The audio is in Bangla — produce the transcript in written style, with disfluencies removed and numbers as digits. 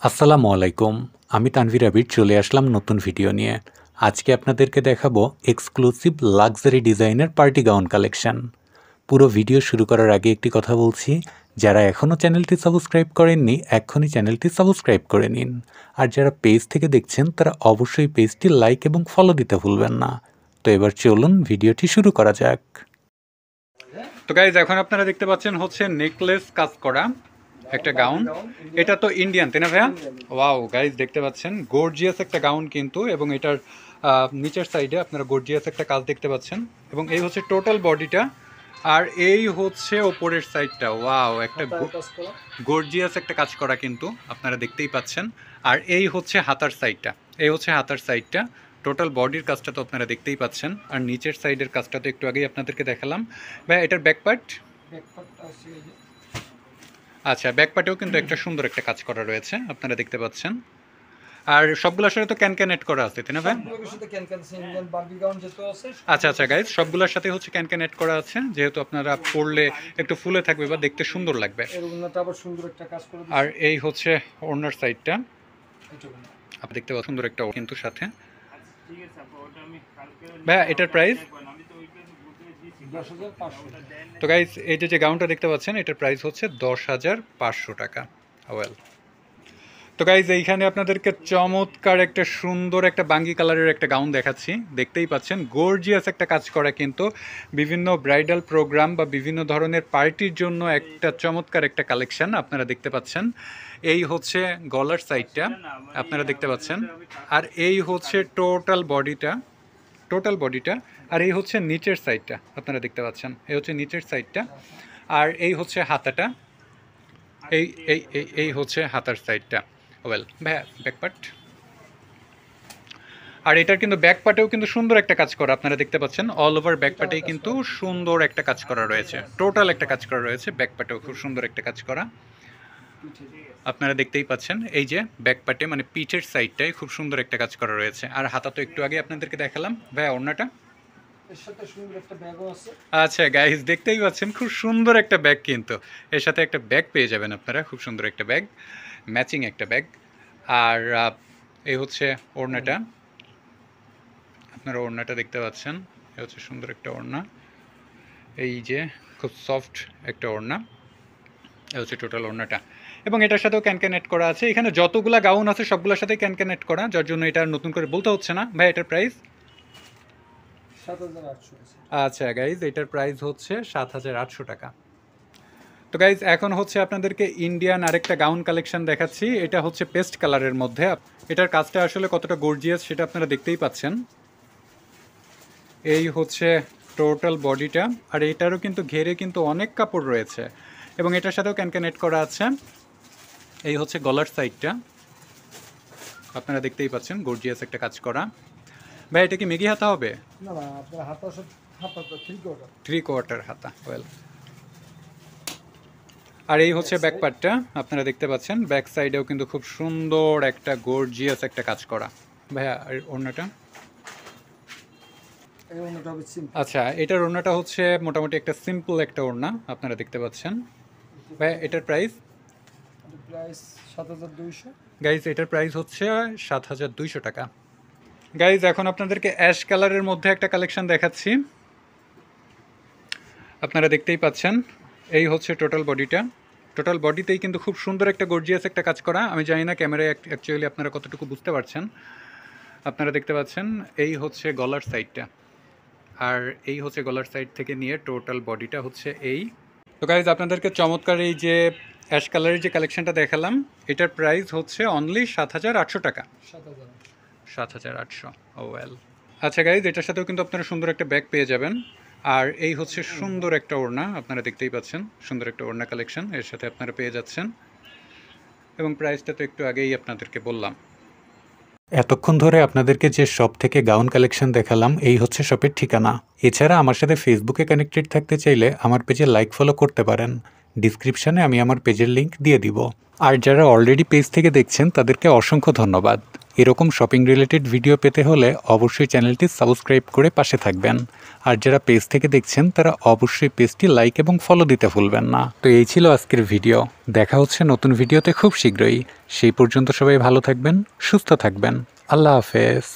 আসসালামু আলাইকুম। আমি তানভীর আবির চলে আসলাম নতুন ভিডিও নিয়ে। আজকে আপনাদেরকে দেখাবো এক্সক্লুসিভ লাক্সারি ডিজাইনের পার্টি গাউন কালেকশন। পুরো ভিডিও শুরু করার আগে একটি কথা বলছি, যারা এখনও চ্যানেলটি সাবস্ক্রাইব করেননি এক্ষুনি চ্যানেলটি সাবস্ক্রাইব করে নিন। আর যারা পেজ থেকে দেখছেন তারা অবশ্যই পেজটি লাইক এবং ফলো দিতে ভুলবেন না। তো এবার চলুন ভিডিওটি শুরু করা যাক। তো গাইজ এখন আপনারা দেখতে পাচ্ছেন হচ্ছে নেকলেস কাজ করা একটা গাউন। এটা তো ইন্ডিয়ান তাই না ভাইয়া? ওয়াও গাইজ দেখতে পাচ্ছেন গর্জিয়াস একটা গাউন কিন্তু, এবং এটার নিচের সাইডে আপনারা গর্জিয়াস একটা কাজ দেখতে পাচ্ছেন, এবং এই হচ্ছে টোটাল বডিটা, আর এই হচ্ছে ওপরের সাইডটা। ওয়াও একটা গর্জিয়াস একটা কাজ করা কিন্তু আপনারা দেখতেই পাচ্ছেন। আর এই হচ্ছে হাতার সাইডটা, এই হচ্ছে হাতার সাইডটা। টোটাল বডির কাজটা তো আপনারা দেখতেই পাচ্ছেন, আর নিচের সাইডের কাজটা তো একটু আগেই আপনাদেরকে দেখালাম। ভাই এটার ব্যাক পার্ট, আচ্ছা ব্যাক পার্টেও কিন্তু একটা সুন্দর একটা কাজ করা রয়েছে আপনারা দেখতে পাচ্ছেন। আর সবগুলোর সাথে তো ক্যান এড করা আছে তাই না ভাই? আচ্ছা আচ্ছা গাইজ, সবগুলোর সাথে হচ্ছে ক্যান এড করা আছে, যেহেতু আপনারা পরলে একটু ফুলে থাকবে বা দেখতে সুন্দর লাগবে। আর এই হচ্ছে ওড়নার সাইডটা, আপনি দেখতে পাচ্ছেন সুন্দর একটা কিন্তু সাথে। ভাইয়া এটার প্রাইস? তো গাইজ এই যে গাউনটা দেখতে পাচ্ছেন এটার প্রাইস হচ্ছে 10,500 টাকা। ওয়েল, তো গাইজ এইখানে আপনাদেরকে চমৎকার একটা সুন্দর একটা বাঙ্গি কালারের একটা গাউন দেখাচ্ছি। দেখতেই পাচ্ছেন গর্জিয়াস একটা কাজ করা কিন্তু, বিভিন্ন ব্রাইডাল প্রোগ্রাম বা বিভিন্ন ধরনের পার্টির জন্য একটা চমৎকার একটা কালেকশন আপনারা দেখতে পাচ্ছেন। এই হচ্ছে গলার সাইডটা আপনারা দেখতে পাচ্ছেন, আর এই হচ্ছে টোটাল বডিটা, আর এই হচ্ছে নিচের সাইডটা আপনারা দেখতে পাচ্ছেন, এই হচ্ছে নিচের সাইডটা, আর এই হচ্ছে হাতাটা, এই হচ্ছে হাতার সাইডটা। ওয়েল ভাইয়া ব্যাক পার্ট, আর এটার কিন্তু ব্যাক পার্টেও কিন্তু সুন্দর একটা কাজ করা আপনারা দেখতে পাচ্ছেন। অল ওভার ব্যাক পার্টেই কিন্তু সুন্দর একটা কাজ করা রয়েছে, টোটাল একটা কাজ করা রয়েছে। ব্যাক পার্টেও খুব সুন্দর একটা কাজ করা আপনারা দেখতেই পাচ্ছেন। এই যে ব্যাক পার্টে মানে পিঠের সাইডটাই খুব সুন্দর একটা কাজ করা রয়েছে। আর হাতা তো একটু আগে আপনাদেরকে দেখালাম। ভাইয়া ওড়নাটা, আচ্ছা গাইজ দেখতেই পাচ্ছেন খুব সুন্দর একটা ব্যাগ, কিন্তু এর সাথে একটা ব্যাগ পেয়ে যাবেন আপনারা, খুব সুন্দর একটা ব্যাগ, ম্যাচিং একটা ব্যাগ। আর এই হচ্ছে ওড়নাটা, আপনারা ওড়নাটা দেখতে পাচ্ছেন, এই হচ্ছে সুন্দর একটা ওড়না, এই যে খুব সফট একটা ওড়না, এই হচ্ছে টোটাল ওড়নাটা। এবং এটার সাথেও ক্যান এড করা আছে। এখানে যতগুলা গাউন আছে সবগুলোর সাথে ক্যান এড করা, যার জন্য এটা নতুন করে বলতে হচ্ছে না। ভাই এটার প্রাইস? আচ্ছা গাইজ এটার প্রাইস হচ্ছে 7,800 টাকা। তো গাইজ এখন হচ্ছে আপনাদেরকে ইন্ডিয়ান আরেকটা গাউন কালেকশন দেখাচ্ছি। এটা হচ্ছে পেস্ট কালারের মধ্যে, এটার কাজটা আসলে কতটা গর্জিয়াস সেটা আপনারা দেখতেই পাচ্ছেন। এই হচ্ছে টোটাল বডিটা, আর এটারও কিন্তু ঘেরে কিন্তু অনেক কাপড় রয়েছে, এবং এটার সাথেও ক্যান এড করা আছে। এই হচ্ছে গলার সাইডটা আপনারা দেখতেই পাচ্ছেন, গর্জিয়াস একটা কাজ করা। ভাই এটা কি মেগি হাতা হবে? না না, আপনার হাতা সব হাতা তো 3/4 হাতা। ওয়েল, আর এই হচ্ছে ব্যাক পার্টটা আপনারা দেখতে পাচ্ছেন, ব্যাক সাইডেও কিন্তু খুব সুন্দর একটা গর্জিয়াস একটা কাজ করা। ভাইয়া আর ওড়নাটা? আচ্ছা এটার ওড়নাটা হচ্ছে মোটামুটি একটা সিম্পল একটা ওড়না আপনারা দেখতে পাচ্ছেন। ভাইয়া এটার প্রাইস? 7,200। গাইজ এটার প্রাইস হচ্ছে 7,200 টাকা। গাইজ এখন আপনাদেরকে অ্যাশ কালারের মধ্যে একটা কালেকশন দেখাচ্ছি, আপনারা দেখতেই পাচ্ছেন। এই হচ্ছে টোটাল বডিটা, টোটাল বডিতেই কিন্তু খুব সুন্দর একটা গর্জিয়াস একটা কাজ করা। আমি জানি না ক্যামেরায় অ্যাকচুয়ালি আপনারা কতটুকু বুঝতে পারছেন। আপনারা দেখতে পাচ্ছেন এই হচ্ছে গলার সাইডটা, আর এই হচ্ছে গলার সাইড থেকে নিয়ে টোটাল বডিটা হচ্ছে এই। তো গাইজ আপনাদেরকে চমৎকার এই যে অ্যাশ কালারের যে কালেকশনটা দেখালাম, এটার প্রাইস হচ্ছে অনলি 7,800 টাকা। 7,800। ওয়েল, আচ্ছা গাইজ এটার সাথেও কিন্তু আপনারা সুন্দর একটা ব্যাগ পেয়ে যাবেন। আর এই হচ্ছে সুন্দর একটা ওড়না আপনারা দেখতেই পাচ্ছেন, সুন্দর একটা ওড়না কালেকশন এর সাথে আপনারা পেয়ে যাচ্ছেন, এবং প্রাইসটা তো একটু আগেই আপনাদেরকে বললাম। এতক্ষণ ধরে আপনাদেরকে যে শপ থেকে গাউন কালেকশন দেখালাম এই হচ্ছে শপের ঠিকানা। এছাড়া আমার সাথে ফেসবুকে কানেক্টেড থাকতে চাইলে আমার পেজে লাইক ফলো করতে পারেন, ডিসক্রিপশানে আমি আমার পেজের লিঙ্ক দিয়ে দিব। আর যারা অলরেডি পেজ থেকে দেখছেন তাদেরকে অসংখ্য ধন্যবাদ। এরকম শপিং রিলেটেড ভিডিও পেতে হলে অবশ্যই চ্যানেলটি সাবস্ক্রাইব করে পাশে থাকবেন। আর যারা পেজ থেকে দেখছেন তারা অবশ্যই পেজটি লাইক এবং ফলো দিতে ভুলবেন না। তো এই ছিল আজকের ভিডিও। দেখা হচ্ছে নতুন ভিডিওতে খুব শীঘ্রই। সেই পর্যন্ত সবাই ভালো থাকবেন, সুস্থ থাকবেন। আল্লাহ হাফেজ।